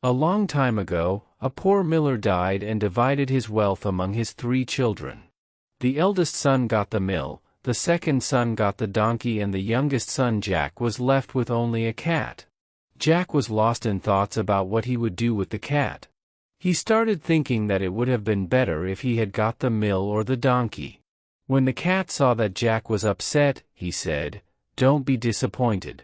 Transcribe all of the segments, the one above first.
A long time ago, a poor miller died and divided his wealth among his 3 children. The eldest son got the mill, the second son got the donkey, and the youngest son Jack was left with only a cat. Jack was lost in thoughts about what he would do with the cat. He started thinking that it would have been better if he had got the mill or the donkey. When the cat saw that Jack was upset, he said, "Don't be disappointed.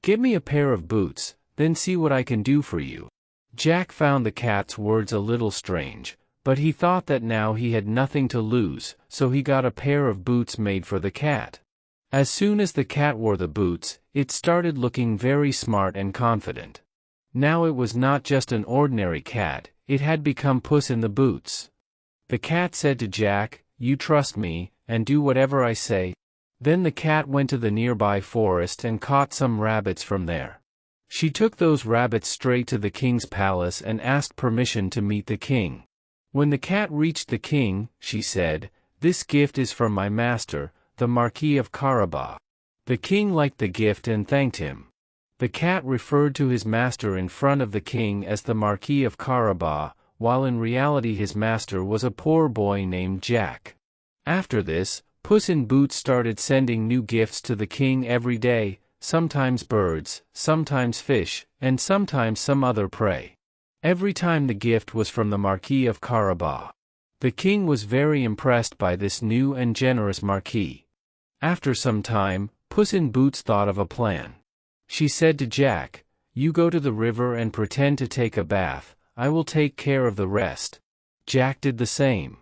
Give me a pair of boots, then see what I can do for you." Jack found the cat's words a little strange, but he thought that now he had nothing to lose, so he got a pair of boots made for the cat. As soon as the cat wore the boots, it started looking very smart and confident. Now it was not just an ordinary cat, it had become Puss in the Boots. The cat said to Jack, "You trust me, and do whatever I say." Then the cat went to the nearby forest and caught some rabbits from there. She took those rabbits straight to the king's palace and asked permission to meet the king. When the cat reached the king, she said, "This gift is from my master, the Marquis of Carabas." The king liked the gift and thanked him. The cat referred to his master in front of the king as the Marquis of Carabas, while in reality his master was a poor boy named Jack. After this, Puss in Boots started sending new gifts to the king every day, sometimes birds, sometimes fish, and sometimes some other prey. Every time the gift was from the Marquis of Carabas. The king was very impressed by this new and generous marquis. After some time, Puss in Boots thought of a plan. She said to Jack, "You go to the river and pretend to take a bath, I will take care of the rest." Jack did the same.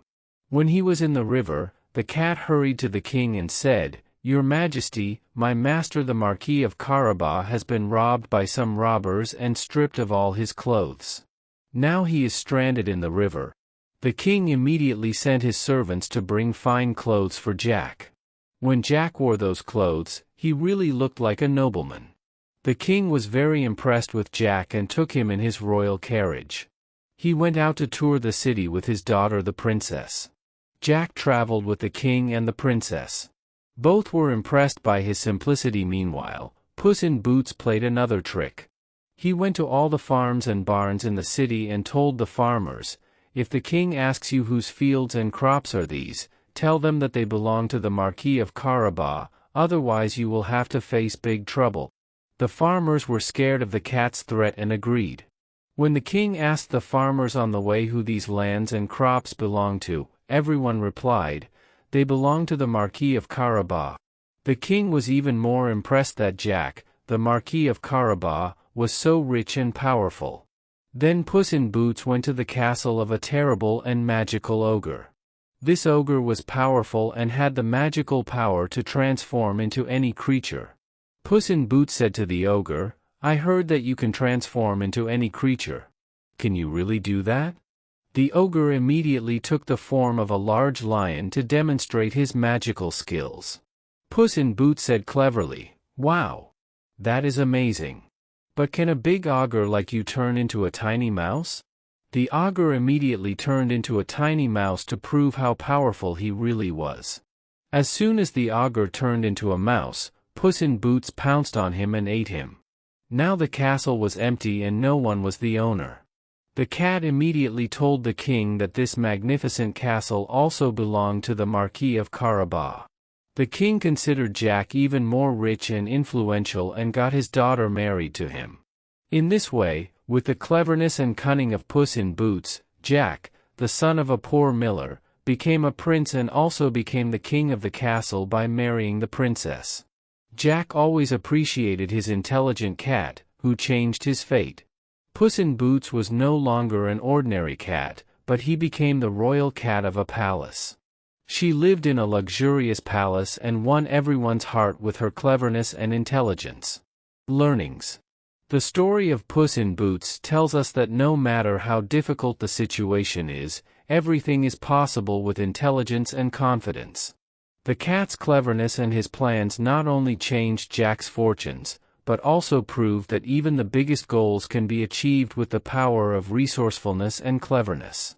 When he was in the river, the cat hurried to the king and said, "Your Majesty, my master the Marquis of Carabas has been robbed by some robbers and stripped of all his clothes. Now he is stranded in the river." The king immediately sent his servants to bring fine clothes for Jack. When Jack wore those clothes, he really looked like a nobleman. The king was very impressed with Jack and took him in his royal carriage. He went out to tour the city with his daughter the princess. Jack traveled with the king and the princess. Both were impressed by his simplicity. Meanwhile, Puss in Boots played another trick. He went to all the farms and barns in the city and told the farmers, "If the king asks you whose fields and crops are these, tell them that they belong to the Marquis of Carabas, otherwise you will have to face big trouble." The farmers were scared of the cat's threat and agreed. When the king asked the farmers on the way who these lands and crops belonged to, everyone replied, "They belong to the Marquis of Carabas." The king was even more impressed that Jack, the Marquis of Carabas, was so rich and powerful. Then Puss in Boots went to the castle of a terrible and magical ogre. This ogre was powerful and had the magical power to transform into any creature. Puss in Boots said to the ogre, "I heard that you can transform into any creature. Can you really do that?" The ogre immediately took the form of a large lion to demonstrate his magical skills. Puss in Boots said cleverly, "Wow! That is amazing. But can a big ogre like you turn into a tiny mouse?" The ogre immediately turned into a tiny mouse to prove how powerful he really was. As soon as the ogre turned into a mouse, Puss in Boots pounced on him and ate him. Now the castle was empty and no one was the owner. The cat immediately told the king that this magnificent castle also belonged to the Marquis of Carabas. The king considered Jack even more rich and influential and got his daughter married to him. In this way, with the cleverness and cunning of Puss in Boots, Jack, the son of a poor miller, became a prince and also became the king of the castle by marrying the princess. Jack always appreciated his intelligent cat, who changed his fate. Puss in Boots was no longer an ordinary cat, but he became the royal cat of a palace. She lived in a luxurious palace and won everyone's heart with her cleverness and intelligence. Learnings. The story of Puss in Boots tells us that no matter how difficult the situation is, everything is possible with intelligence and confidence. The cat's cleverness and his plans not only changed Jack's fortunes, but also proved that even the biggest goals can be achieved with the power of resourcefulness and cleverness.